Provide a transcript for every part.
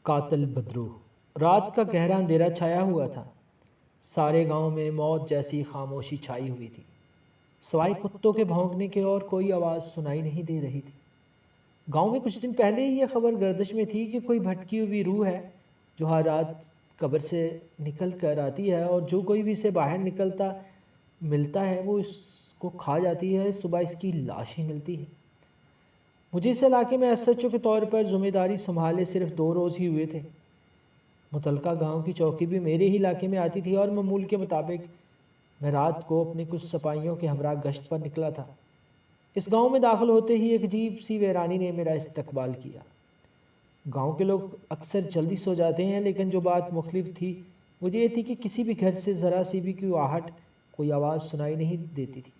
قاتل بدرو۔ رات کا گہرا اندھیرا چھایا ہوا تھا۔ سارے گاؤں میں موت جیسی خاموشی چھائی ہوئی تھی، سوائے کتوں کے بھونکنے کے اور کوئی آواز سنائی نہیں دے رہی تھی۔ گاؤں میں کچھ دن پہلے ہی یہ خبر گردش میں تھی کہ کوئی بھٹکی ہوئی روح ہے جو ہر رات قبر سے نکل کر آتی ہے، اور جو کوئی بھی اسے باہر نکلتا ملتا ہے وہ اس کو کھا جاتی ہے۔ صبح اس کی لاش ہی ملتی ہے۔ مجھے اس علاقے میں ایس ایچ او کے طور پر ذمہ داری سنبھالے صرف 2 روز ہی ہوئے تھے۔ متعلقہ گاؤں کی چوکی بھی میرے ہی علاقے میں آتی تھی، اور معمول کے مطابق میں رات کو اپنے کچھ سپاہیوں کے ہمراہ گشت پر نکلا تھا۔ اس گاؤں میں داخل ہوتے ہی ایک عجیب سی ویرانی نے میرا استقبال کیا۔ گاؤں کے لوگ اکثر جلدی سو جاتے ہیں، لیکن جو بات مختلف تھی وہ یہ تھی کہ کسی بھی گھر سے ذرا سی بھی کوئی آہٹ، کوئی آواز سنائی نہیں دیتی تھی۔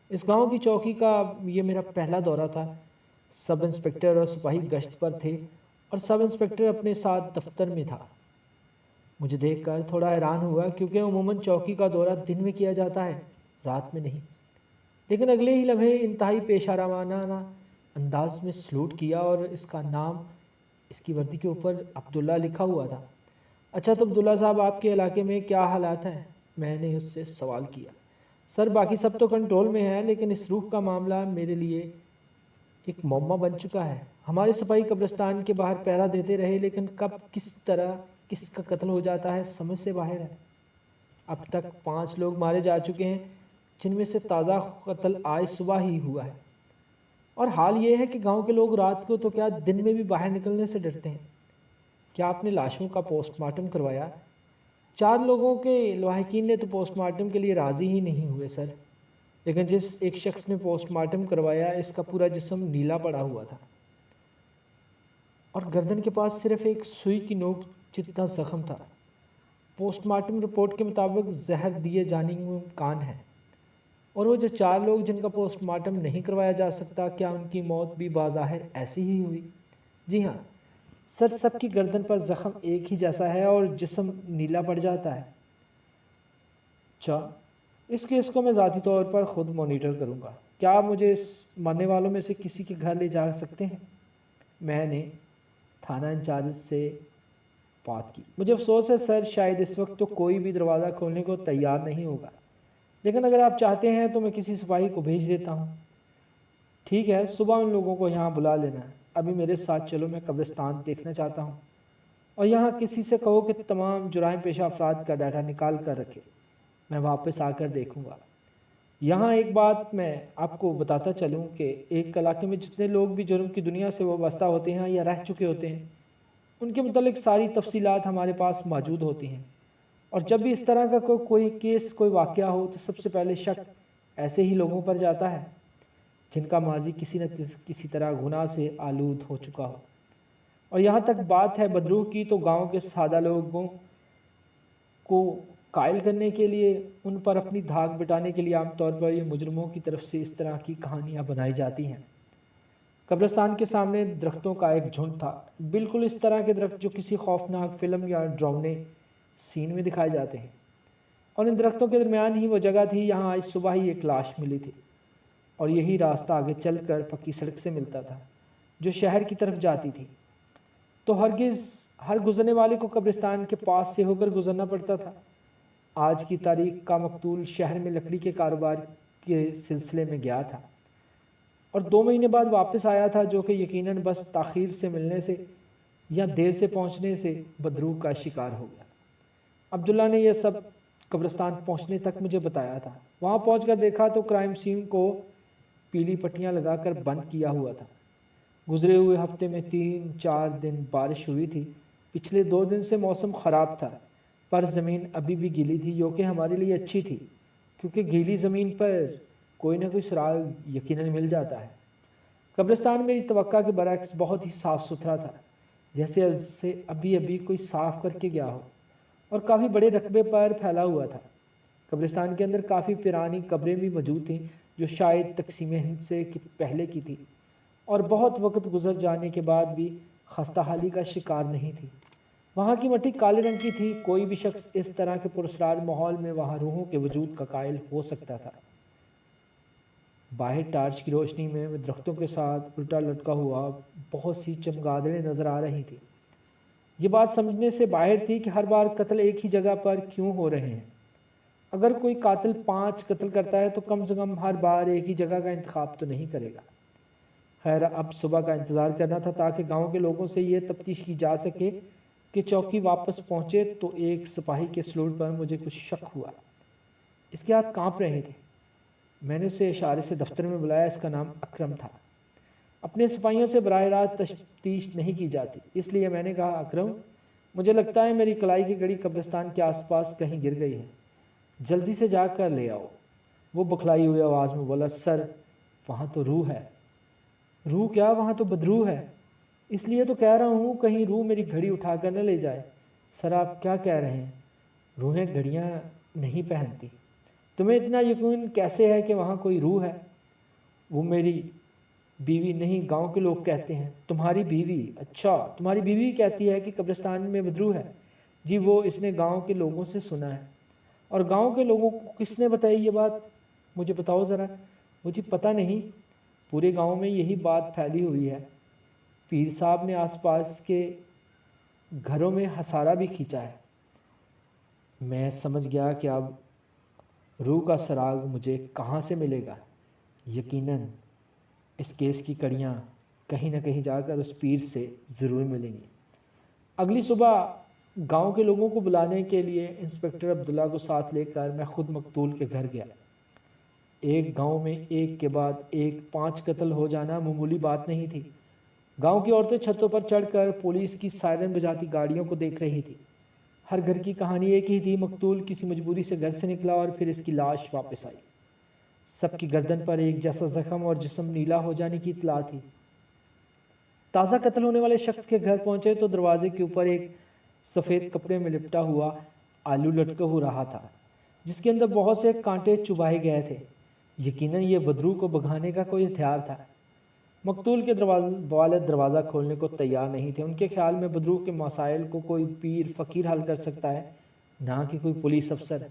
اس گاؤں کی چوکی کا یہ میرا پہلا دورہ تھا۔ سب انسپکٹر اور سپاہی گشت پر تھے، اور سب انسپکٹر اپنے ساتھ دفتر میں تھا۔ مجھے دیکھ کر تھوڑا حیران ہوا، کیونکہ عموماً چوکی کا دورہ دن میں کیا جاتا ہے، رات میں نہیں۔ لیکن اگلے ہی لمحے انتہائی پیش آرامانہ انداز میں سلوٹ کیا، اور اس کا نام اس کی وردی کے اوپر عبداللہ لکھا ہوا تھا۔ اچھا تو عبداللہ صاحب، آپ کے علاقے میں کیا حالات ہیں؟ میں نے اس سے سوال کیا۔ سر، باقی سب تو کنٹرول میں ہے، لیکن اس روح کا معاملہ میرے لیے ایک معمہ بن چکا ہے۔ ہمارے سپاہی قبرستان کے باہر پہرا دیتے رہے، لیکن کب کس طرح کس کا قتل ہو جاتا ہے سمجھ سے باہر ہے۔ اب تک 5 لوگ مارے جا چکے ہیں، جن میں سے تازہ قتل آج صبح ہی ہوا ہے۔ اور حال یہ ہے کہ گاؤں کے لوگ رات کو تو کیا دن میں بھی باہر نکلنے سے ڈرتے ہیں۔ کیا آپ نے لاشوں کا پوسٹ مارٹم کروایا؟ 4 لوگوں کے لواحقین نے تو پوسٹ مارٹم کے لیے راضی ہی نہیں ہوئے سر، لیکن جس ایک شخص نے پوسٹ مارٹم کروایا اس کا پورا جسم نیلا پڑا ہوا تھا، اور گردن کے پاس صرف ایک سوئی کی نوک جتنا زخم تھا۔ پوسٹ مارٹم رپورٹ کے مطابق زہر دیے جانے کا امکان ہے۔ اور وہ جو 4 لوگ جن کا پوسٹ مارٹم نہیں کروایا جا سکتا، کیا ان کی موت بھی بظاہر ایسی ہی ہوئی؟ جی ہاں سر، سب کی گردن پر زخم ایک ہی جیسا ہے اور جسم نیلا پڑ جاتا ہے۔ اچھا، اس کیس کو میں ذاتی طور پر خود مانیٹر کروں گا۔ کیا آپ مجھے اس مرنے والوں میں سے کسی کے گھر لے جا سکتے ہیں؟ میں نے تھانہ انچارج سے بات کی۔ مجھے افسوس ہے سر، شاید اس وقت تو کوئی بھی دروازہ کھولنے کو تیار نہیں ہوگا، لیکن اگر آپ چاہتے ہیں تو میں کسی سپاہی کو بھیج دیتا ہوں۔ ٹھیک ہے، صبح ان لوگوں کو یہاں بلا لینا ہے۔ ابھی میرے ساتھ چلو، میں قبرستان دیکھنا چاہتا ہوں، اور یہاں کسی سے کہو کہ تمام جرائم پیشہ افراد کا ڈیٹا نکال کر رکھے۔ میں واپس آ کر دیکھوں گا۔ یہاں ایک بات میں آپ کو بتاتا چلوں کہ ایک علاقے میں جتنے لوگ بھی جرم کی دنیا سے وابستہ ہوتے ہیں یا رہ چکے ہوتے ہیں، ان کے متعلق ساری تفصیلات ہمارے پاس موجود ہوتی ہیں، اور جب بھی اس طرح کا کوئی کیس، کوئی واقعہ ہو تو سب سے پہلے شک ایسے ہی لوگوں پر جاتا ہے جن کا ماضی کسی نہ کسی طرح گناہ سے آلود ہو چکا ہو۔ اور یہاں تک بات ہے بدرو کی، تو گاؤں کے سادہ لوگوں کو قائل کرنے کے لیے، ان پر اپنی دھاک بٹانے کے لیے عام طور پر یہ مجرموں کی طرف سے اس طرح کی کہانیاں بنائی جاتی ہیں۔ قبرستان کے سامنے درختوں کا ایک جھنڈ تھا، بالکل اس طرح کے درخت جو کسی خوفناک فلم یا ڈراؤنے سین میں دکھائے جاتے ہیں۔ اور ان درختوں کے درمیان ہی وہ جگہ تھی جہاں آج صبح ہی ایک لاش ملی تھی، اور یہی راستہ آگے چل کر پکی سڑک سے ملتا تھا جو شہر کی طرف جاتی تھی۔ تو ہرگز ہر گزرنے والے کو قبرستان کے پاس سے ہو کر گزرنا پڑتا تھا۔ آج کی تاریخ کا مقتول شہر میں لکڑی کے کاروبار کے سلسلے میں گیا تھا، اور 2 مہینے بعد واپس آیا تھا، جو کہ یقیناً بس تاخیر سے ملنے سے یا دیر سے پہنچنے سے بدرو کا شکار ہو گیا۔ عبداللہ نے یہ سب قبرستان پہنچنے تک مجھے بتایا تھا۔ وہاں پہنچ کر دیکھا تو کرائم سین کو پیلی پٹیاں لگا کر بند کیا ہوا تھا۔ گزرے ہوئے ہفتے میں 3-4 دن بارش ہوئی تھی۔ پچھلے 2 دن سے موسم خراب تھا، پر زمین ابھی بھی گیلی تھی، جو کہ ہمارے لیے اچھی تھی، کیونکہ گیلی زمین پر کوئی نہ کوئی سراغ یقیناً مل جاتا ہے۔ قبرستان میری توقع کے برعکس بہت ہی صاف ستھرا تھا، جیسے اسے ابھی کوئی صاف کر کے گیا ہو، اور کافی بڑے رقبے پر پھیلا ہوا تھا۔ قبرستان کے اندر کافی پرانی قبریں بھی موجود تھیں، جو شاید تقسیم ہند سے پہلے کی تھی، اور بہت وقت گزر جانے کے بعد بھی خستہ حالی کا شکار نہیں تھی۔ وہاں کی مٹی کالے رنگ کی تھی۔ کوئی بھی شخص اس طرح کے پراسرار ماحول میں وہاں روحوں کے وجود کا قائل ہو سکتا تھا۔ باہر ٹارچ کی روشنی میں درختوں کے ساتھ الٹا لٹکا ہوا بہت سی چمگادڑیں نظر آ رہی تھی۔ یہ بات سمجھنے سے باہر تھی کہ ہر بار قتل ایک ہی جگہ پر کیوں ہو رہے ہیں۔ اگر کوئی قاتل 5 قتل کرتا ہے تو کم سے کم ہر بار ایک ہی جگہ کا انتخاب تو نہیں کرے گا۔ خیر اب صبح کا انتظار کرنا تھا تاکہ گاؤں کے لوگوں سے یہ تفتیش کی جا سکے کہ چوکی واپس پہنچے تو ایک سپاہی کے سلوٹ پر مجھے کچھ شک ہوا۔ اس کے ہاتھ کانپ رہے تھے۔ میں نے اسے اشارے سے دفتر میں بلایا۔ اس کا نام اکرم تھا۔ اپنے سپاہیوں سے براہ راست تفتیش نہیں کی جاتی، اس لیے میں نے کہا اکرم مجھے لگتا ہے میری کلائی کی گڑی قبرستان کے آس پاس کہیں گر گئی ہے، جلدی سے جا کر لے آؤ۔ وہ بکھلائی ہوئی آواز میں بولا سر وہاں تو روح ہے۔ روح کیا، وہاں تو بدروح ہے۔ اس لیے تو کہہ رہا ہوں کہیں روح میری گھڑی اٹھا کر نہ لے جائے۔ سر آپ کیا کہہ رہے ہیں؟ روحیں گھڑیاں نہیں پہنتی۔ تمہیں اتنا یقین کیسے ہے کہ وہاں کوئی روح ہے؟ وہ میری بیوی نہیں، گاؤں کے لوگ کہتے ہیں۔ تمہاری بیوی؟ اچھا تمہاری بیوی کہتی ہے کہ قبرستان میں بدروح ہے؟ جی وہ اس نے گاؤں کے لوگوں سے سنا ہے۔ اور گاؤں کے لوگوں کو کس نے بتائی یہ بات؟ مجھے بتاؤ ذرا۔ مجھے پتہ نہیں، پورے گاؤں میں یہی بات پھیلی ہوئی ہے۔ پیر صاحب نے آس پاس کے گھروں میں ہسارا بھی کھینچا ہے۔ میں سمجھ گیا کہ اب روح کا سراغ مجھے کہاں سے ملے گا۔ یقیناً اس کیس کی کڑیاں کہیں نہ کہیں جا کر اس پیر سے ضرور ملیں گی۔ اگلی صبح گاؤں کے لوگوں کو بلانے کے لیے انسپکٹر عبداللہ کو ساتھ لے کر میں خود مقتول کے گھر گیا۔ ایک گاؤں میں ایک کے بعد ایک 5 قتل ہو جانا معمولی بات نہیں تھی۔ گاؤں کی عورتیں چھتوں پر چڑھ کر پولیس کی سائرن بجاتی گاڑیوں کو دیکھ رہی تھی۔ ہر گھر کی کہانی ایک ہی تھی، مقتول کسی مجبوری سے گھر سے نکلا اور پھر اس کی لاش واپس آئی۔ سب کی گردن پر ایک جیسا زخم اور جسم نیلا ہو جانے کی اطلاع تھی۔ تازہ قتل ہونے والے شخص کے گھر پہنچے تو دروازے کے اوپر ایک سفید کپڑے میں لپٹا ہوا آلو لٹکا ہو رہا تھا، جس کے اندر بہت سے کانٹے چبھائے گئے تھے۔ یقیناً یہ بدرو کو بھگانے کا کوئی ہتھیار تھا۔ مقتول کے والد دروازہ کھولنے کو تیار نہیں تھے۔ ان کے خیال میں بدرو کے مسائل کو کوئی پیر فقیر حل کر سکتا ہے، نہ کہ کوئی پولیس افسر۔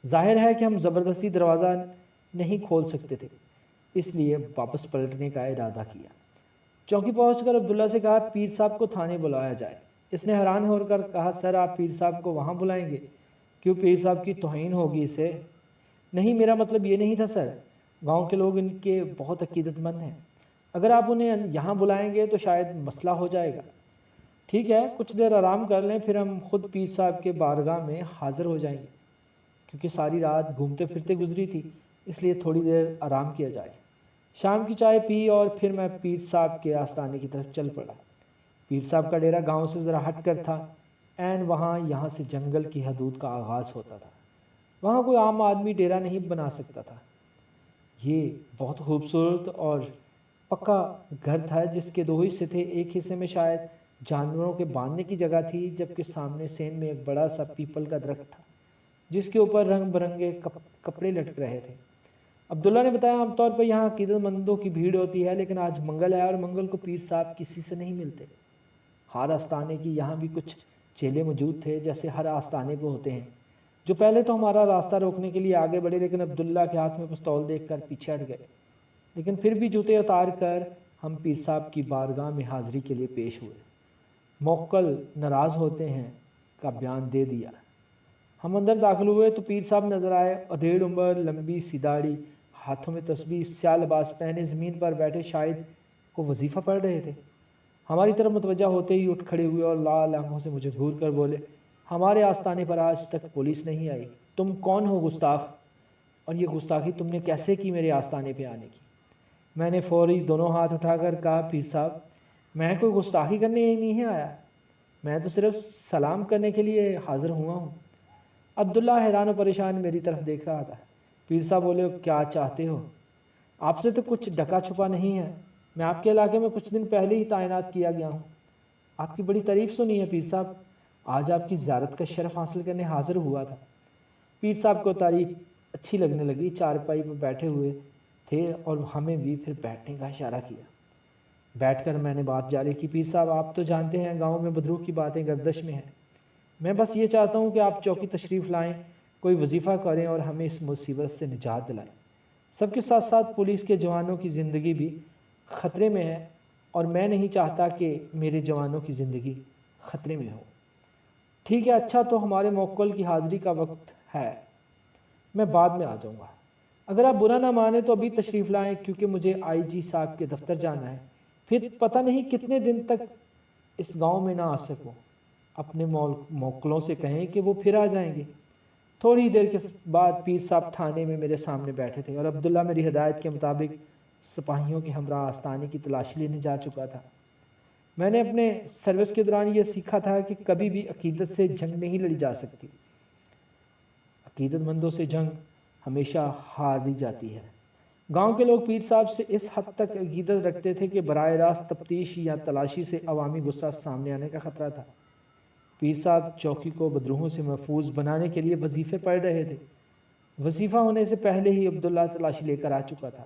ظاہر ہے کہ ہم زبردستی دروازہ نہیں کھول سکتے تھے، اس لیے واپس پلٹنے کا ارادہ کیا۔ چوکی پہنچ کر عبداللہ سے کہا پیر صاحب کو تھانے بلایا جائے۔ اس نے حیران ہو کر کہا سر آپ پیر صاحب کو وہاں بلائیں گے؟ کیوں، پیر صاحب کی توہین ہوگی اسے؟ نہیں میرا مطلب یہ نہیں تھا سر، گاؤں کے لوگ ان کے بہت عقیدت مند ہیں، اگر آپ انہیں یہاں بلائیں گے تو شاید مسئلہ ہو جائے گا۔ ٹھیک ہے کچھ دیر آرام کر لیں، پھر ہم خود پیر صاحب کے بارگاہ میں حاضر ہو جائیں گے۔ کیونکہ ساری رات گھومتے پھرتے گزری تھی اس لیے تھوڑی دیر آرام کیا جائے۔ شام کی چائے پی اور پھر میں پیر صاحب کے آستانے کی طرف چل پڑا۔ پیر صاحب کا ڈیرا گاؤں سے ذرا ہٹ کر تھا، عین وہاں یہاں سے جنگل کی حدود کا آغاز ہوتا تھا۔ وہاں کوئی عام آدمی ڈیرا نہیں بنا سکتا تھا۔ یہ بہت خوبصورت اور پکا گھر تھا جس کے 2 حصے تھے۔ ایک حصے میں شاید جانوروں کے باندھنے کی جگہ تھی، جبکہ سامنے سین میں ایک بڑا سا پیپل کا درخت تھا جس کے اوپر رنگ برنگے کپڑے لٹک رہے تھے۔ عبداللہ نے بتایا عام طور پر یہاں عقیدت مندوں کی بھیڑ ہوتی ہے، لیکن آج منگل ہے اور منگل کو پیر صاحب کسی سے نہیں ملتے۔ ہر آستانے کی یہاں بھی کچھ چیلے موجود تھے، جیسے ہر آستانے پہ ہوتے ہیں، جو پہلے تو ہمارا راستہ روکنے کے لیے آگے بڑھے، لیکن عبداللہ کے ہاتھ میں پستول دیکھ کر پیچھے ہٹ گئے۔ لیکن پھر بھی جوتے اتار کر ہم پیر صاحب کی بارگاہ میں حاضری کے لیے پیش ہوئے۔ موکل ناراض ہوتے ہیں کا بیان دے دیا۔ ہم اندر داخل ہوئے تو پیر صاحب نظر آئے، ادھیڑ عمر، لمبی سی داڑھی، ہاتھوں میں تسبیح، سیاہ لباس پہنے زمین پر بیٹھے شاید کو وظیفہ پڑھ رہے تھے۔ ہماری طرف متوجہ ہوتے ہی اٹھ کھڑے ہوئے اور لال آنکھوں سے مجھے گھور کر بولے ہمارے آستانے پر آج تک پولیس نہیں آئی، تم کون ہو گستاخ، اور یہ گستاخی تم نے کیسے کی میرے آستانے پہ آنے کی؟ میں نے فوری دونوں ہاتھ اٹھا کر کہا پیر صاحب میں کوئی گستاخی کرنے ہی نہیں آیا، میں تو صرف سلام کرنے کے لیے حاضر ہوا ہوں۔ عبداللہ حیران و پریشان میری طرف دیکھ رہا تھا۔ پیر صاحب بولے کیا چاہتے ہو؟ آپ سے تو کچھ ڈکا چھپا نہیں ہے، میں آپ کے علاقے میں کچھ دن پہلے ہی تعینات کیا گیا ہوں۔ آپ کی بڑی تعریف سنی ہے پیر صاحب، آج آپ کی زیارت کا شرف حاصل کرنے حاضر ہوا تھا۔ پیر صاحب کو تعریف اچھی لگنے لگی، چارپائی پر بیٹھے ہوئے تھے اور ہمیں بھی پھر بیٹھنے کا اشارہ کیا۔ بیٹھ کر میں نے بات جاری کی پیر صاحب آپ تو جانتے ہیں گاؤں میں بدرو کی باتیں گردش میں ہیں، میں بس یہ چاہتا ہوں کہ آپ چوکی تشریف لائیں، کوئی وظیفہ کریں اور ہمیں اس مصیبت سے نجات دلائیں۔ سب کے ساتھ ساتھ پولیس کے جوانوں کی زندگی بھی خطرے میں ہے اور میں نہیں چاہتا کہ میرے جوانوں کی زندگی خطرے میں ہو۔ ٹھیک ہے، اچھا تو ہمارے موکل کی حاضری کا وقت ہے، میں بعد میں آ جاؤں گا۔ اگر آپ برا نہ مانیں تو ابھی تشریف لائیں، کیونکہ مجھے آئی جی صاحب کے دفتر جانا ہے، پھر پتہ نہیں کتنے دن تک اس گاؤں میں نہ آ سکوں۔ اپنے موکلوں سے کہیں کہ وہ پھر آ جائیں گے۔ تھوڑی دیر کے بعد پیر صاحب تھانے میں میرے سامنے بیٹھے تھے اور عبداللہ میری ہدایت کے مطابق سپاہیوں کے ہمراہ آستانے کی تلاشی لینے جا چکا تھا۔ میں نے اپنے سروس کے دوران یہ سیکھا تھا کہ کبھی بھی عقیدت سے جنگ نہیں لڑی جا سکتی۔ عقیدت مندوں سے جنگ ہمیشہ ہاری جاتی ہے۔ گاؤں کے لوگ پیر صاحب سے اس حد تک عقیدت رکھتے تھے کہ براہ راست تفتیش یا تلاشی سے عوامی غصہ سامنے آنے کا خطرہ تھا۔ پیر صاحب چوکی کو بدروحوں سے محفوظ بنانے کے لیے وظیفے پڑھ رہے تھے۔ وظیفہ ہونے سے پہلے ہی عبداللہ تلاشی لے کر آ چکا تھا۔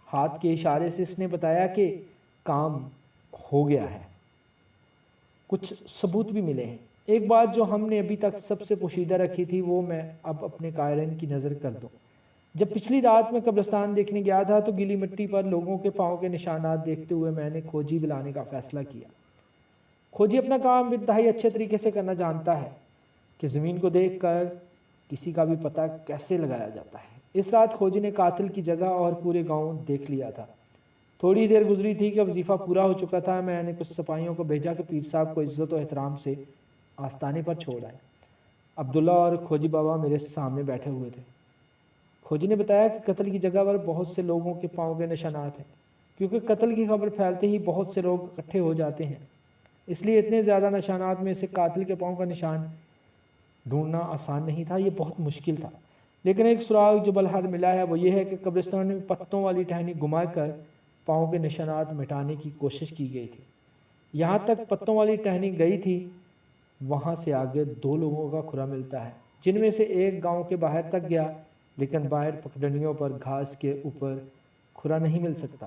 ہاتھ کے اشارے سے اس نے بتایا کہ کام ہو گیا ہے۔ کچھ ثبوت بھی ملے ہیں۔ ایک بات جو ہم نے ابھی تک سب سے پوشیدہ رکھی تھی وہ میں اب اپنے قائرین کی نظر کر دوں۔ جب پچھلی رات میں قبرستان دیکھنے گیا تھا تو گیلی مٹی پر لوگوں کے پاؤں کے نشانات دیکھتے ہوئے میں نے کھوجی بلانے کا فیصلہ کیا۔ کھوجی اپنا کام انتہائی اچھے طریقے سے کرنا جانتا ہے کہ زمین کو دیکھ کر کسی کا بھی پتہ کیسے لگایا جاتا ہے۔ اس رات کھوجی نے قاتل کی جگہ اور پورے گاؤں دیکھ لیا تھا۔ تھوڑی دیر گزری تھی کہ وظیفہ پورا ہو چکا تھا۔ میں نے کچھ سپاہیوں کو بھیجا کہ پیر صاحب کو عزت و احترام سے آستانے پر چھوڑ آئے۔ عبداللہ اور کھوجی بابا میرے سامنے بیٹھے ہوئے تھے۔ کھوجی نے بتایا کہ قتل کی جگہ پر بہت سے لوگوں کے پاؤں کے نشانات ہیں، کیونکہ قتل کی خبر پھیلتے ہی بہت سے لوگ اکٹھے ہو جاتے ہیں، اس لیے اتنے زیادہ نشانات میں سے قاتل کے پاؤں کا نشان ڈھونڈنا آسان نہیں تھا، یہ بہت مشکل تھا۔ لیکن ایک سراغ جو بلحاظ ملا ہے وہ یہ ہے کہ قبرستان میں پتوں والی ٹہنی گھما کر پاؤں کے نشانات مٹانے کی کوشش کی گئی تھی۔ یہاں تک پتوں والی ٹہنی گئی تھی، وہاں سے آگے 2 لوگوں کا کھرا ملتا ہے، جن میں سے ایک گاؤں کے باہر تک گیا، لیکن باہر پگڈنڈیوں پر گھاس کے اوپر کھرا نہیں مل سکتا،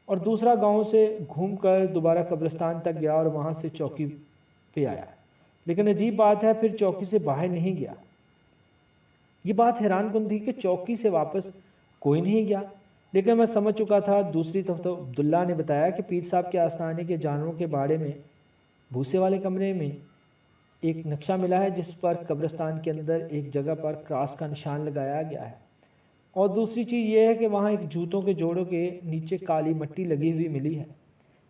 اور دوسرا گاؤں سے گھوم کر دوبارہ قبرستان تک گیا اور وہاں سے چوکی پہ آیا، لیکن عجیب بات ہے پھر چوکی سے باہر نہیں گیا۔ یہ بات حیران کن تھی کہ چوکی سے واپس کوئی نہیں گیا، لیکن میں سمجھ چکا تھا۔ دوسری طرف تو عبداللہ نے بتایا کہ پیر صاحب کے آستانے کے جانوروں کے باڑے میں بھوسے والے کمرے میں ایک نقشہ ملا ہے جس پر قبرستان کے اندر ایک جگہ پر کراس کا نشان لگایا گیا ہے، اور دوسری چیز یہ ہے کہ وہاں ایک جوتوں کے جوڑوں کے نیچے کالی مٹی لگی ہوئی ملی ہے،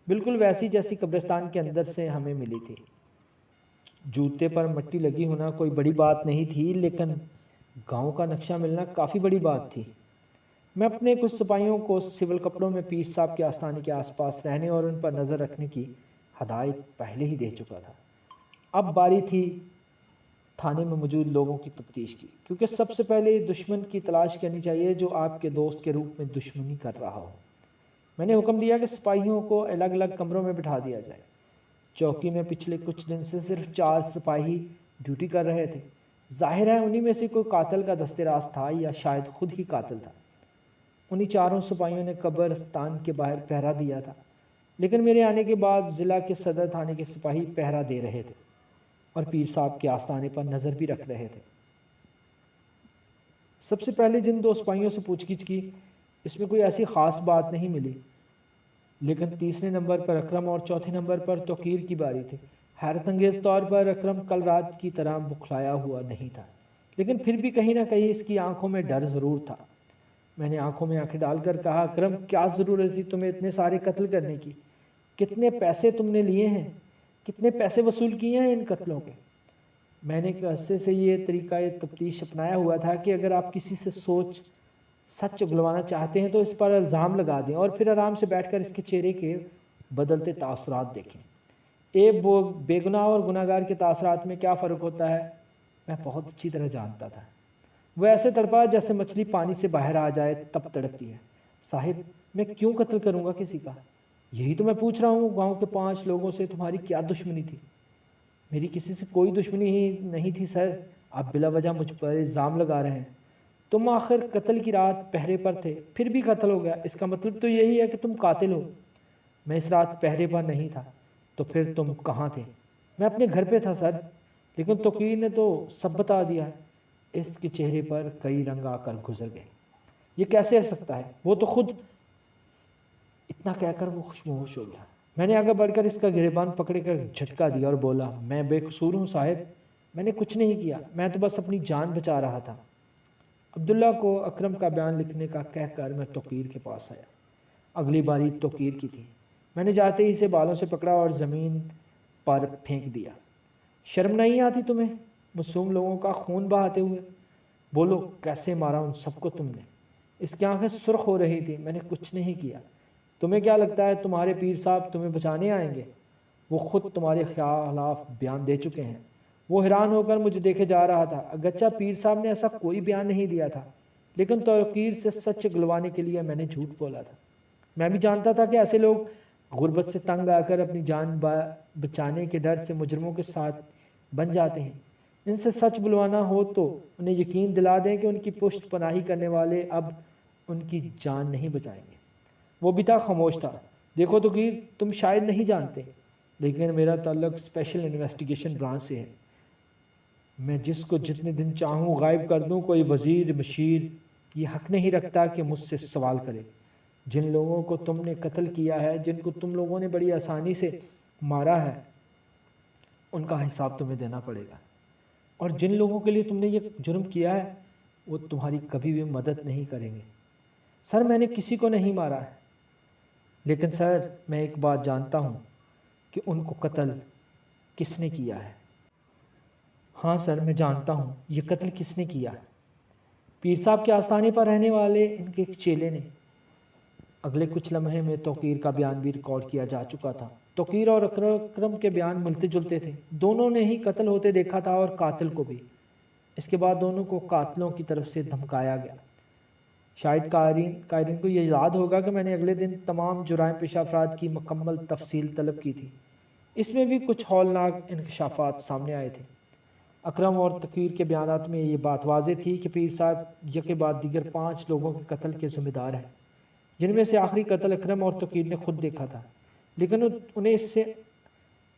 بالکل ویسی جیسی قبرستان کے اندر سے ہمیں ملی تھی۔ جوتے پر مٹی لگی ہونا کوئی بڑی بات نہیں تھی، لیکن گاؤں کا نقشہ ملنا کافی بڑی بات تھی۔ میں اپنے کچھ سپاہیوں کو سول کپڑوں میں پیر صاحب کے آستانے کے آس پاس رہنے اور ان پر نظر رکھنے کی ہدایت پہلے ہی دے چکا تھا۔ اب باری تھی تھانے میں موجود لوگوں کی تفتیش کی، کیونکہ سب سے پہلے دشمن کی تلاش کرنی چاہیے جو آپ کے دوست کے روپ میں دشمنی کر رہا ہو۔ میں نے حکم دیا کہ سپاہیوں کو الگ الگ کمروں میں بٹھا دیا جائے۔ چوکی میں پچھلے کچھ دن سے صرف 4 سپاہی ڈیوٹی کر رہے تھے۔ ظاہر ہے انہی میں سے کوئی قاتل کا دست راست تھا یا شاید خود ہی قاتل تھا۔ انہی 4 سپاہیوں نے قبرستان کے باہر پہرا دیا تھا، لیکن میرے آنے کے بعد ضلع کے صدر تھانے کے سپاہی پہرا دے رہے تھے اور پیر صاحب کے آستانے پر نظر بھی رکھ رہے تھے۔ سب سے پہلے جن 2 سپاہیوں سے پوچھ گچھ کی، اس میں کوئی ایسی خاص بات نہیں ملی، لیکن تیسرے نمبر پر اکرم اور چوتھے نمبر پر توقیر کی باری تھی۔ حیرت انگیز طور پر اکرم کل رات کی طرح بکھلایا ہوا نہیں تھا، لیکن پھر بھی کہیں نہ کہیں اس کی آنکھوں میں ڈر ضرور تھا۔ میں نے آنکھوں میں آنکھیں ڈال کر کہا، اکرم کیا ضرورت تھی تمہیں اتنے سارے قتل کرنے کی؟ کتنے پیسے تم نے لیے ہیں؟ کتنے پیسے وصول کیے ہیں ان قتلوں کے؟ میں نے عرصے سے یہ طریقہ تفتیش اپنایا ہوا تھا کہ اگر آپ کسی سے سچ اگلوانا چاہتے ہیں تو اس پر الزام لگا دیں اور پھر آرام سے بیٹھ کر اس کے چہرے کے بدلتے تاثرات دیکھیں۔ بے گناہ اور گناہ گار کے تاثرات میں کیا فرق ہوتا ہے میں بہت اچھی طرح جانتا تھا۔ وہ ایسے تڑپا جیسے مچھلی پانی سے باہر آ جائے تب تڑپتی ہے۔ صاحب، میں کیوں قتل کروں گا کسی کا؟ یہی تو میں پوچھ رہا ہوں۔ گاؤں کے 5 لوگوں سے تمہاری کیا دشمنی تھی؟ میری کسی سے کوئی دشمنی ہی نہیں تھی سر، آپ بلا وجہ مجھ پر الزام لگا رہے ہیں۔ تم آخر قتل کی رات پہرے پر تھے، پھر بھی قتل ہو گیا، اس کا مطلب تو یہی ہے کہ تم قاتل ہو۔ میں اس رات پہرے پر نہیں تھا، تو پھر تم کہاں تھے؟ میں اپنے گھر پہ تھا سر، لیکن توقیر نے تو سب بتا دیا ہے۔ اس کے چہرے پر کئی رنگ آ کر گزر گئے۔ یہ کیسے ہو سکتا ہے؟ وہ تو خود… اتنا کہہ کر وہ خاموش ہو گیا۔ میں نے آگے بڑھ کر اس کا گریبان پکڑ کر جھٹکا دیا اور بولا، میں بے قصور ہوں صاحب، میں نے کچھ نہیں کیا، میں تو بس اپنی جان بچا رہا تھا۔ عبداللہ کو اکرم کا بیان لکھنے کا کہہ کر میں توقیر کے پاس آیا۔ اگلی باری توقیر کی تھی۔ میں نے جاتے ہی اسے بالوں سے پکڑا اور زمین پر پھینک دیا۔ شرم نہیں آتی تمہیں معصوم لوگوں کا خون بہاتے ہوئے؟ بولو کیسے مارا ان سب کو تم نے؟ اس کی آنکھیں سرخ ہو رہی تھی۔ میں نے کچھ نہیں کیا۔ تمہیں کیا لگتا ہے تمہارے پیر صاحب تمہیں بچانے آئیں گے؟ وہ خود تمہارے خلاف بیان دے چکے ہیں۔ وہ حیران ہو کر مجھے دیکھے جا رہا تھا۔ اگرچہ پیر صاحب نے ایسا کوئی بیان نہیں دیا تھا، لیکن توقیر سے سچ گلوانے کے لیے میں نے جھوٹ بولا تھا۔ میں بھی جانتا تھا کہ ایسے لوگ غربت سے تنگ آ کر اپنی جان بچانے کے ڈر سے مجرموں کے ساتھ بن جاتے ہیں۔ ان سے سچ بلوانا ہو تو انہیں یقین دلا دیں کہ ان کی پشت پناہی کرنے والے اب ان کی جان نہیں بچائیں گے۔ وہ بھی تھا خاموش تھا۔ دیکھو توقیر، تم شاید نہیں جانتے، لیکن میرا تعلق اسپیشل انویسٹیگیشن برانچ سے ہے۔ میں جس کو جتنے دن چاہوں غائب کر دوں، کوئی وزیر مشیر یہ حق نہیں رکھتا کہ مجھ سے سوال کرے۔ جن لوگوں کو تم نے قتل کیا ہے، جن کو تم لوگوں نے بڑی آسانی سے مارا ہے، ان کا حساب تمہیں دینا پڑے گا۔ اور جن لوگوں کے لیے تم نے یہ جرم کیا ہے، وہ تمہاری کبھی بھی مدد نہیں کریں گے۔ سر میں نے کسی کو نہیں مارا ہے، لیکن سر میں ایک بات جانتا ہوں کہ ان کو قتل کس نے کیا ہے۔ ہاں سر میں جانتا ہوں یہ قتل کس نے کیا ہے۔ پیر صاحب کے آستانے پر رہنے والے ان کے ایک چیلے نے۔ اگلے کچھ لمحے میں توقیر کا بیان بھی ریکارڈ کیا جا چکا تھا۔ توقیر اور اکرم کے بیان ملتے جلتے تھے۔ دونوں نے ہی قتل ہوتے دیکھا تھا اور قاتل کو بھی۔ اس کے بعد دونوں کو قاتلوں کی طرف سے دھمکایا گیا۔ شاید قائرین کو یہ یاد ہوگا کہ میں نے اگلے دن تمام جرائم پیشہ افراد کی مکمل تفصیل طلب کی تھی۔ اس میں بھی کچھ ہولناک انکشافات سامنے آئے تھے۔ اکرم اور توقیر کے بیانات میں یہ بات واضح تھی کہ پیر صاحب یکے بعد دیگر 5 لوگوں کے قتل کے ذمہ دار ہیں، جن میں سے آخری قتل اکرم اور توقیر نے خود دیکھا تھا، لیکن انہیں اس سے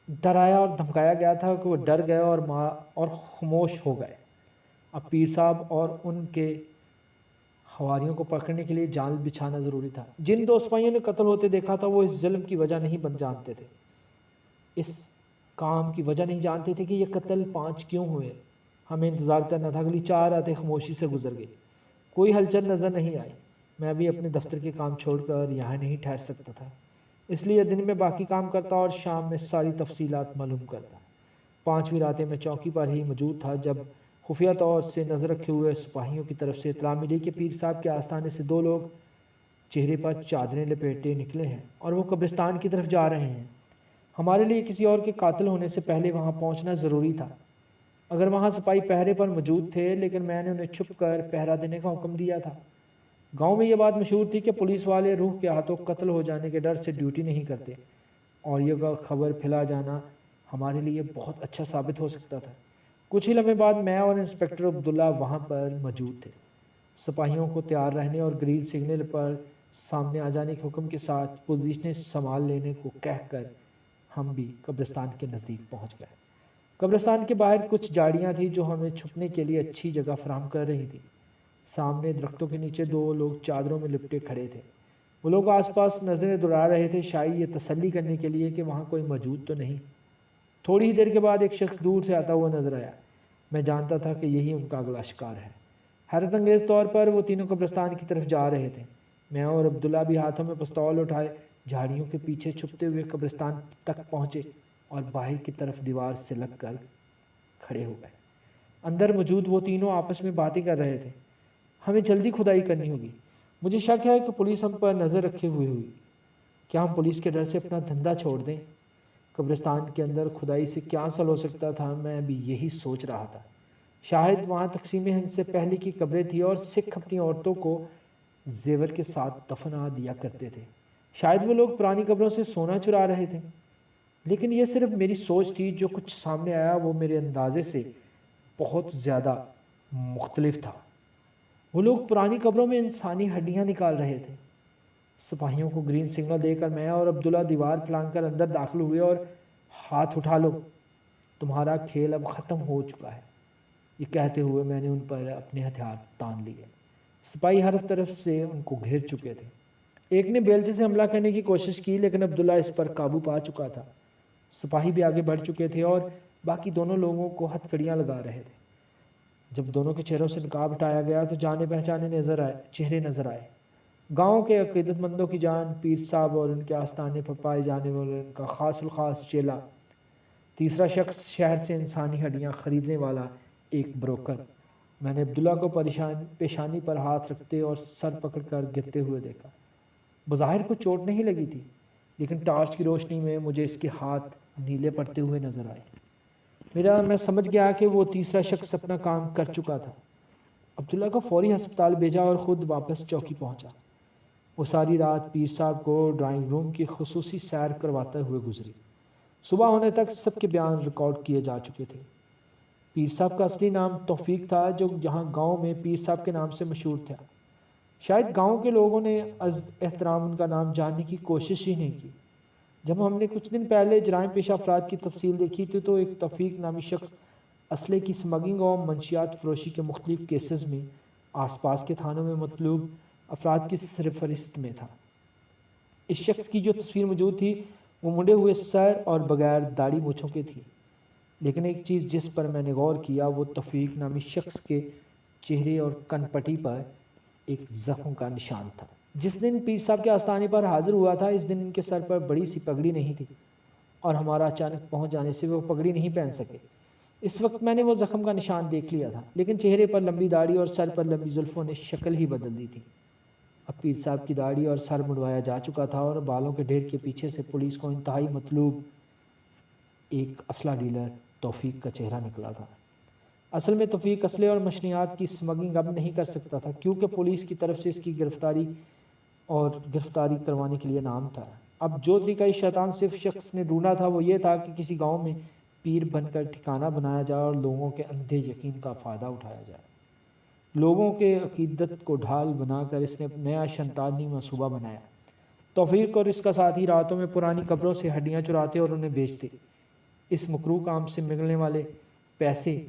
ڈرایا اور دھمکایا گیا تھا کہ وہ ڈر گئے اور خاموش ہو گئے۔ اب پیر صاحب اور ان کے حواریوں کو پکڑنے کے لیے جال بچھانا ضروری تھا۔ جن 2 سپاہیوں نے قتل ہوتے دیکھا تھا وہ اس ظلم کی وجہ نہیں جانتے تھے، اس کام کی وجہ نہیں جانتے تھے کہ یہ قتل 5 کیوں ہوئے۔ ہمیں انتظار کرنا تھا۔ اگلی 4 راتیں خاموشی سے گزر گئی۔ کوئی ہلچل نظر نہیں آئی۔ میں بھی اپنے دفتر کے کام چھوڑ کر یہاں نہیں ٹھہر سکتا تھا، اس لیے دن میں باقی کام کرتا اور شام میں ساری تفصیلات معلوم کرتا۔ 5ویں راتیں میں چوکی پر ہی موجود تھا جب خفیہ طور سے نظر رکھے ہوئے سپاہیوں کی طرف سے اطلاع ملی کہ پیر صاحب کے آستانے سے 2 لوگ چہرے پر چادریں لپیٹے نکلے ہیں اور وہ قبرستان کی طرف جا رہے ہیں۔ ہمارے لیے کسی اور کے قاتل ہونے سے پہلے وہاں پہنچنا ضروری تھا۔ اگر وہاں سپاہی پہرے پر موجود تھے، لیکن میں نے انہیں چھپ کر پہرا دینے کا حکم دیا تھا۔ گاؤں میں یہ بات مشہور تھی کہ پولیس والے روح کے ہاتھوں قتل ہو جانے کے ڈر سے ڈیوٹی نہیں کرتے، اور یہ خبر پھیلا جانا ہمارے لیے بہت اچھا ثابت ہو سکتا تھا۔ کچھ ہی لمحے بعد میں اور انسپکٹر عبداللہ وہاں پر موجود تھے۔ سپاہیوں کو تیار رہنے اور گرین سگنل پر سامنے آ جانے کے حکم کے ساتھ پوزیشنیں سنبھال لینے کو کہہ کر ہم بھی قبرستان کے نزدیک پہنچ گئے۔ قبرستان کے باہر کچھ جھاڑیاں تھیں جو ہمیں چھپنے کے لیے اچھی جگہ فراہم کر رہی تھی۔ سامنے درختوں کے نیچے 2 لوگ چادروں میں لپٹے کھڑے تھے۔ وہ لوگ آس پاس نظریں دوڑا رہے تھے، شاید یہ تسلی کرنے کے لیے کہ وہاں کوئی موجود تو نہیں۔ تھوڑی ہی دیر کے بعد ایک شخص دور سے آتا ہوا نظر آیا۔ میں جانتا تھا کہ یہی ان کا اگلا شکار ہے۔ حیرت انگیز طور پر وہ تینوں قبرستان کی طرف جا رہے تھے۔ میں اور عبداللہ بھی ہاتھوں میں پستول اٹھائے جھاڑیوں کے پیچھے چھپتے ہوئے قبرستان تک پہنچے اور باہر کی طرف دیوار سے لگ کر کھڑے ہو گئے۔ اندر موجود وہ تینوں آپس میں باتیں کر رہے تھے۔ ہمیں جلدی کھدائی کرنی ہوگی۔ مجھے شک ہے کہ پولیس ہم پر نظر رکھے ہوئی ہوئی۔ کیا ہم پولیس کے ڈر سے اپنا دھندا چھوڑ دیں؟ قبرستان کے اندر کھدائی سے کیا حاصل ہو سکتا تھا؟ میں بھی یہی سوچ رہا تھا۔ شاید وہاں تقسیم ہند سے پہلے کی قبریں تھیں اور سکھ اپنی عورتوں کو زیور کے ساتھ دفنا دیا کرتے تھے۔ شاید وہ لوگ پرانی قبروں سے سونا چرا رہے تھے، لیکن یہ صرف میری سوچ تھی۔ جو کچھ سامنے آیا وہ میرے اندازے سے بہت زیادہ مختلف تھا۔ وہ لوگ پرانی قبروں میں انسانی ہڈیاں نکال رہے تھے۔ سپاہیوں کو گرین سگنل دے کر میں اور عبداللہ دیوار پھلانگ کر اندر داخل ہوئے اور ہاتھ اٹھا لو، تمہارا کھیل اب ختم ہو چکا ہے، یہ کہتے ہوئے میں نے ان پر اپنے ہتھیار تان لیے۔ سپاہی ہر طرف سے ان کو گھیر چکے تھے۔ ایک نے بیلچے سے حملہ کرنے کی کوشش کی لیکن عبداللہ اس پر قابو پا چکا تھا۔ سپاہی بھی آگے بڑھ چکے تھے اور باقی دونوں لوگوں کو ہتھ کڑیاں لگا رہے تھے۔ جب دونوں کے چہروں سے نقاب ہٹایا گیا تو جانے پہچانے چہرے نظر آئے۔ گاؤں کے عقیدت مندوں کی جان، پیر صاحب اور ان کے آستانے پر پائے جانے والے ان کا خاص الخاص چیلا، تیسرا شخص شہر سے انسانی ہڈیاں خریدنے والا ایک بروکر۔ میں نے عبداللہ کو پیشانی پر ہاتھ رکھتے اور سر پکڑ کر گرتے ہوئے دیکھا۔ بظاہر کو چوٹ نہیں لگی تھی لیکن ٹارچ کی روشنی میں مجھے اس کے ہاتھ نیلے پڑتے ہوئے نظر آئے۔ میں سمجھ گیا کہ وہ تیسرا شخص اپنا کام کر چکا تھا۔ عبداللہ کو فوری ہسپتال بھیجا اور خود واپس چوکی پہنچا۔ وہ ساری رات پیر صاحب کو ڈرائنگ روم کی خصوصی سیر کرواتے ہوئے گزری۔ صبح ہونے تک سب کے بیان ریکارڈ کیے جا چکے تھے۔ پیر صاحب کا اصلی نام توفیق تھا، جو یہاں گاؤں میں پیر صاحب کے نام سے مشہور تھا۔ شاید گاؤں کے لوگوں نے از احترام ان کا نام جاننے کی کوشش ہی نہیں کی۔ جب ہم نے کچھ دن پہلے جرائم پیشہ افراد کی تفصیل دیکھی تھی تو ایک توفیق نامی شخص اسلحے کی سمگلنگ اور منشیات فروشی کے مختلف کیسز میں آس پاس کے تھانوں میں مطلوب افراد کی سرفہرست میں تھا۔ اس شخص کی جو تصویر موجود تھی وہ منڈے ہوئے سر اور بغیر داڑھی مونچھوں کے تھی، لیکن ایک چیز جس پر میں نے غور کیا وہ توفیق نامی شخص کے چہرے اور کن پٹی پر ایک زخم کا نشان تھا۔ جس دن پیر صاحب کے آستانے پر حاضر ہوا تھا اس دن ان کے سر پر بڑی سی پگڑی نہیں تھی اور ہمارا اچانک پہنچ جانے سے وہ پگڑی نہیں پہن سکے۔ اس وقت میں نے وہ زخم کا نشان دیکھ لیا تھا، لیکن چہرے پر لمبی داڑھی اور سر پر لمبی زلفوں نے شکل ہی بدل دی تھی۔ اب پیر صاحب کی داڑھی اور سر مڑوایا جا چکا تھا اور بالوں کے ڈھیر کے پیچھے سے پولیس کو انتہائی مطلوب ایک اسلحہ ڈیلر توفیق کا چہرہ نکلا تھا۔ اصل میں توفیق اسلحے اور مشنیات کی سمگلنگ اب نہیں کر سکتا تھا کیونکہ پولیس کی طرف سے اس کی گرفتاری کروانے کے لیے نام تھا۔ اب جو طریقہ اس شیطان صرف شخص نے ڈھونڈا تھا وہ یہ تھا کہ کسی گاؤں میں پیر بن کر ٹھکانہ بنایا جائے اور لوگوں کے اندھے یقین کا فائدہ اٹھایا جائے۔ لوگوں کے عقیدت کو ڈھال بنا کر اس نے نیا شیطانی منصوبہ بنایا۔ توفیق اور اس کا ساتھی راتوں میں پرانی قبروں سے ہڈیاں چراتے اور انہیں بیچتے۔ اس مکروہ کام سے ملنے والے پیسے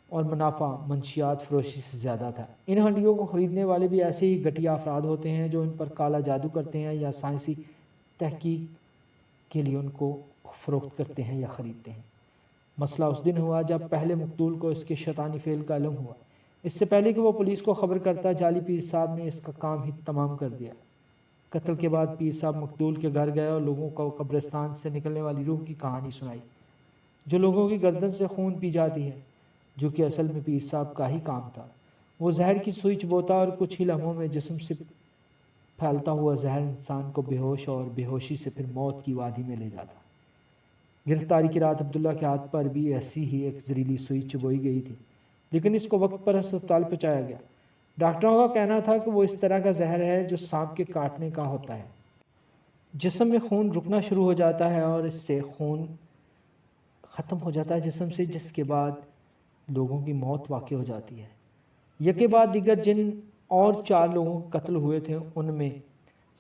اور منافع منشیات فروشی سے زیادہ تھا۔ ان ہڈیوں کو خریدنے والے بھی ایسے ہی گھٹیا افراد ہوتے ہیں جو ان پر کالا جادو کرتے ہیں یا سائنسی تحقیق کے لیے ان کو فروخت کرتے ہیں یا خریدتے ہیں۔ مسئلہ اس دن ہوا جب پہلے مقتول کو اس کے شیطانی فعل کا علم ہوا۔ اس سے پہلے کہ وہ پولیس کو خبر کرتا جعلی پیر صاحب نے اس کا کام ہی تمام کر دیا۔ قتل کے بعد پیر صاحب مقتول کے گھر گئے اور لوگوں کو قبرستان سے نکلنے والی روح کی کہانی سنائی، جو لوگوں کی گردن سے خون پی جاتی ہے، جو کہ اصل میں پیر صاحب کا ہی کام تھا۔ وہ زہر کی سوئی چبوتا اور کچھ ہی لمحوں میں جسم سے پھیلتا ہوا زہر انسان کو بے ہوش اور بے ہوشی سے پھر موت کی وادی میں لے جاتا۔ گرفتاری کی رات عبداللہ کے ہاتھ پر بھی ایسی ہی ایک زہریلی سوئی چبوئی گئی تھی، لیکن اس کو وقت پر ہسپتال پہنچایا گیا۔ ڈاکٹروں کا کہنا تھا کہ وہ اس طرح کا زہر ہے جو سانپ کے کاٹنے کا ہوتا ہے۔ جسم میں خون رکنا شروع ہو جاتا ہے اور اس سے خون ختم ہو جاتا ہے جسم سے، جس کے بعد لوگوں کی موت واقع ہو جاتی ہے۔ یکے بعد دیگر جن اور 4 لوگوں کے قتل ہوئے تھے ان میں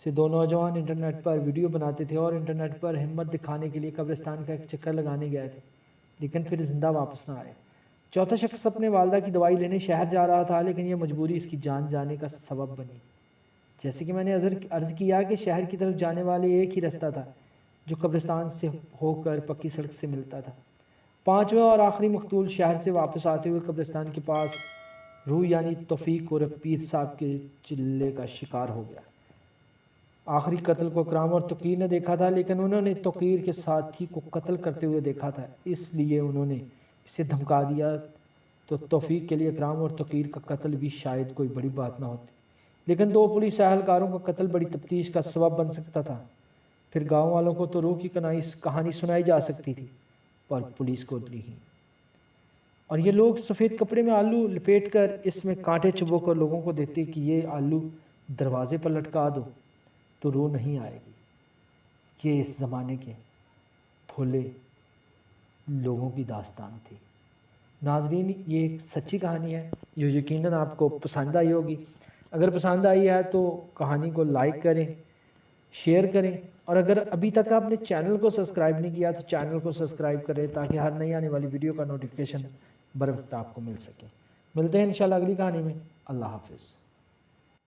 سے 2 نوجوان انٹرنیٹ پر ویڈیو بناتے تھے اور انٹرنیٹ پر ہمت دکھانے کے لیے قبرستان کا ایک چکر لگانے گئے تھے، لیکن پھر زندہ واپس نہ آئے۔ چوتھا شخص اپنے والدہ کی دوائی لینے شہر جا رہا تھا، لیکن یہ مجبوری اس کی جان جانے کا سبب بنی۔ جیسے کہ میں نے عرض کیا کہ شہر کی طرف جانے والے ایک ہی رستہ تھا جو قبرستان سے ہو کر پکی سڑک سے ملتا تھا۔ 5واں اور آخری مقتول شہر سے واپس آتے ہوئے قبرستان کے پاس روح یعنی توفیق اور پیر صاحب کے چلے کا شکار ہو گیا۔ آخری قتل کو اکرام اور توقیر نے دیکھا تھا، لیکن انہوں نے توقیر کے ساتھی کو قتل کرتے ہوئے دیکھا تھا، اس لیے انہوں نے اسے دھمکا دیا۔ تو توفیق کے لیے اکرام اور توقیر کا قتل بھی شاید کوئی بڑی بات نہ ہوتی، لیکن 2 پولیس اہلکاروں کا قتل بڑی تفتیش کا سبب بن سکتا تھا۔ پھر گاؤں والوں کو تو روح کی کہانی سنائی جا سکتی تھی، پر پولیس کو نہیں۔ اور یہ لوگ سفید کپڑے میں آلو لپیٹ کر اس میں کانٹے چبو کر لوگوں کو دیتے کہ یہ آلو دروازے پر لٹکا دو تو روح نہیں آئے گی۔ یہ اس زمانے کے بھولے لوگوں کی داستان تھی۔ ناظرین، یہ ایک سچی کہانی ہے جو یقیناً آپ کو پسند آئی ہوگی۔ اگر پسند آئی ہے تو کہانی کو لائک کریں، شیئر کریں، اور اگر ابھی تک آپ نے چینل کو سبسکرائب نہیں کیا تو چینل کو سبسکرائب کریں تاکہ ہر نئی آنے والی ویڈیو کا نوٹیفیکیشن بر وقت آپ کو مل سکے۔ ملتے ہیں انشاءاللہ اگلی کہانی میں۔ اللہ حافظ۔